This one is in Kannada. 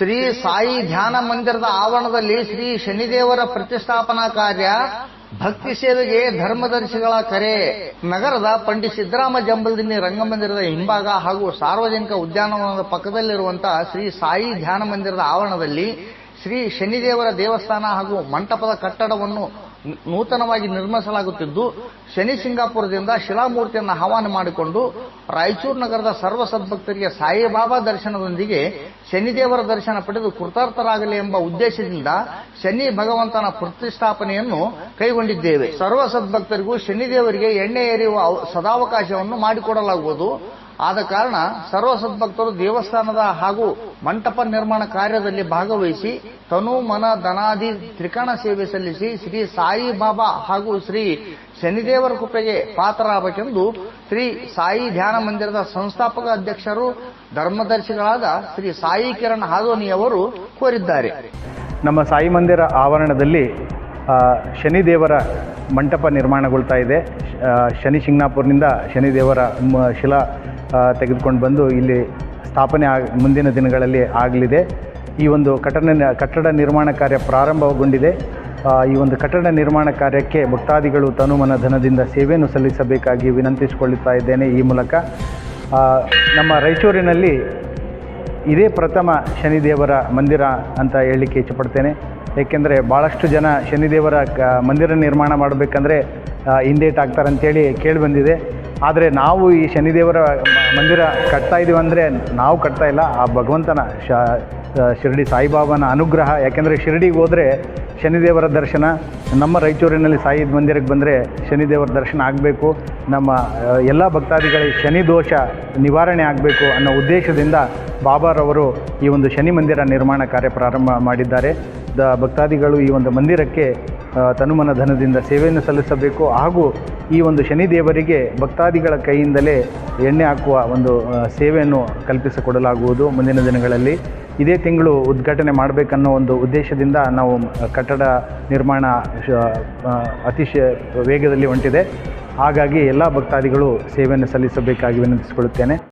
ಶ್ರೀ ಸಾಯಿ ಧ್ಯಾನ ಮಂದಿರದ ಆವರಣದಲ್ಲಿ ಶ್ರೀ ಶನಿದೇವರ ಪ್ರತಿಷ್ಠಾಪನಾ ಕಾರ್ಯ, ಭಕ್ತಿ ಸೇವೆಗೆ ಧರ್ಮದರ್ಶಿಗಳ ಕರೆ. ನಗರದ ಪಂಡಿತ್ ಸಿದ್ದರಾಮ ಜಂಬಲ್ದಿನ್ನಿ ರಂಗಮಂದಿರದ ಹಿಂಭಾಗ ಹಾಗೂ ಸಾರ್ವಜನಿಕ ಉದ್ಯಾನವನದ ಪಕ್ಕದಲ್ಲಿರುವಂತಹ ಶ್ರೀ ಸಾಯಿ ಧ್ಯಾನ ಮಂದಿರದ ಆವರಣದಲ್ಲಿ ಶ್ರೀ ಶನಿದೇವರ ದೇವಸ್ಥಾನ ಹಾಗೂ ಮಂಟಪದ ಕಟ್ಟಡವನ್ನು ನೂತನವಾಗಿ ನಿರ್ಮಿಸಲಾಗುತ್ತಿದ್ದು, ಶನಿ ಸಿಂಗಾಪುರದಿಂದ ಶಿಲಾಮೂರ್ತಿಯನ್ನು ಆಹ್ವಾನ ಮಾಡಿಕೊಂಡು ರಾಯಚೂರು ನಗರದ ಸರ್ವ ಸದ್ಭಕ್ತರಿಗೆ ಸಾಯಿಬಾಬಾ ದರ್ಶನದೊಂದಿಗೆ ಶನಿದೇವರ ದರ್ಶನ ಪಡೆದು ಕೃತಾರ್ಥರಾಗಲಿ ಎಂಬ ಉದ್ದೇಶದಿಂದ ಶನಿ ಭಗವಂತನ ಪ್ರತಿಷ್ಠಾಪನೆಯನ್ನು ಕೈಗೊಂಡಿದ್ದೇವೆ. ಸರ್ವ ಸದ್ಭಕ್ತರಿಗೂ ಶನಿದೇವರಿಗೆ ಎಣ್ಣೆ ಎರೆಯುವ ಸದಾವಕಾಶವನ್ನು ಮಾಡಿಕೊಡಲಾಗುವುದು. ಆದ ಕಾರಣ ಸರ್ವ ಸದ್ಭಕ್ತರು ದೇವಸ್ಥಾನದ ಹಾಗೂ ಮಂಟಪ ನಿರ್ಮಾಣ ಕಾರ್ಯದಲ್ಲಿ ಭಾಗವಹಿಸಿ ತನು ಮನ ಧನಾದಿ ತ್ರಿಕರಣ ಸೇವೆ ಸಲ್ಲಿಸಿ ಶ್ರೀ ಸಾಯಿಬಾಬಾ ಹಾಗೂ ಶ್ರೀ ಶನಿದೇವರ ಕೃಪೆಗೆ ಪಾತ್ರರಾಗಬೇಕೆಂದು ಶ್ರೀ ಸಾಯಿ ಧ್ಯಾನ ಮಂದಿರದ ಸಂಸ್ಥಾಪಕ ಅಧ್ಯಕ್ಷರು ಧರ್ಮದರ್ಶಿಗಳಾದ ಶ್ರೀ ಸಾಯಿ ಕಿರಣ್ ಹಾದೋನಿಯವರು ಕೋರಿದ್ದಾರೆ. ನಮ್ಮ ಸಾಯಿ ಮಂದಿರ ಆವರಣದಲ್ಲಿ ಶನಿದೇವರ ಮಂಟಪ ನಿರ್ಮಾಣಗೊಳ್ತಾ ಇದೆ. ಶನಿ ಶಿಂಗ್ನಾಪುರ್ನಿಂದ ಶನಿದೇವರ ಶಿಲಾ ತೆಗೆದುಕೊಂಡು ಬಂದು ಇಲ್ಲಿ ಸ್ಥಾಪನೆ ಮುಂದಿನ ದಿನಗಳಲ್ಲಿ ಆಗಲಿದೆ. ಈ ಒಂದು ಕಟ್ಟಡ ನಿರ್ಮಾಣ ಕಾರ್ಯ ಪ್ರಾರಂಭಗೊಂಡಿದೆ. ಈ ಒಂದು ಕಟ್ಟಡ ನಿರ್ಮಾಣ ಕಾರ್ಯಕ್ಕೆ ಭಕ್ತಾದಿಗಳು ತನುಮನ ಧನದಿಂದ ಸೇವೆಯನ್ನು ಸಲ್ಲಿಸಬೇಕಾಗಿ ವಿನಂತಿಸಿಕೊಳ್ಳುತ್ತಾ ಇದ್ದೇನೆ. ಈ ಮೂಲಕ ನಮ್ಮ ರಾಯಚೂರಿನಲ್ಲಿ ಇದೇ ಪ್ರಥಮ ಶನಿದೇವರ ಮಂದಿರ ಅಂತ ಹೇಳಲಿಕ್ಕೆ ಇಚ್ಛಪಡ್ತೇನೆ. ಏಕೆಂದರೆ ಭಾಳಷ್ಟು ಜನ ಶನಿದೇವರ ಮಂದಿರ ನಿರ್ಮಾಣ ಮಾಡಬೇಕಂದ್ರೆ ಹಿಂದೇಟಾಗ್ತಾರೆ ಅಂತೇಳಿ ಕೇಳಿಬಂದಿದೆ. ಆದರೆ ನಾವು ಈ ಶನಿದೇವರ ಮಂದಿರ ಕಟ್ತಾ ಇದ್ದೀವಿ ಅಂದರೆ ನಾವು ಕಟ್ತಾ ಇಲ್ಲ, ಆ ಭಗವಂತನ ಶಿರಡಿ ಸಾಯಿಬಾಬಾನ ಅನುಗ್ರಹ. ಯಾಕೆಂದರೆ ಶಿರಡಿಗೆ ಹೋದರೆ ಶನಿದೇವರ ದರ್ಶನ, ನಮ್ಮ ರಾಯಚೂರಿನಲ್ಲಿ ಸಾಯಿ ಮಂದಿರಕ್ಕೆ ಬಂದರೆ ಶನಿದೇವರ ದರ್ಶನ ಆಗಬೇಕು, ನಮ್ಮ ಎಲ್ಲ ಭಕ್ತಾದಿಗಳಿಗೆ ಶನಿ ದೋಷ ನಿವಾರಣೆ ಆಗಬೇಕು ಅನ್ನೋ ಉದ್ದೇಶದಿಂದ ಬಾಬಾರವರು ಈ ಒಂದು ಶನಿ ಮಂದಿರ ನಿರ್ಮಾಣ ಕಾರ್ಯ ಪ್ರಾರಂಭ ಮಾಡಿದ್ದಾರೆ. ಭಕ್ತಾದಿಗಳು ಈ ಒಂದು ಮಂದಿರಕ್ಕೆ ತನುಮನ ಧನದಿಂದ ಸೇವೆಯನ್ನು ಸಲ್ಲಿಸಬೇಕು ಹಾಗೂ ಈ ಒಂದು ಶನಿದೇವರಿಗೆ ಭಕ್ತಾದಿಗಳ ಕೈಯಿಂದಲೇ ಎಣ್ಣೆ ಹಾಕುವ ಒಂದು ಸೇವೆಯನ್ನು ಕಲ್ಪಿಸಿಕೊಡಲಾಗುವುದು. ಮುಂದಿನ ದಿನಗಳಲ್ಲಿ ಇದೇ ತಿಂಗಳು ಉದ್ಘಾಟನೆ ಮಾಡಬೇಕನ್ನೋ ಒಂದು ಉದ್ದೇಶದಿಂದ ನಾವು ಕಟ್ಟಡ ನಿರ್ಮಾಣ ಅತಿಶಯ ವೇಗದಲ್ಲಿ ಹೊಂಟಿದೆ. ಹಾಗಾಗಿ ಎಲ್ಲ ಭಕ್ತಾದಿಗಳು ಸೇವೆಯನ್ನು ಸಲ್ಲಿಸಬೇಕಾಗಿ ವಿನಂತಿಸಿಕೊಳ್ಳುತ್ತೇನೆ.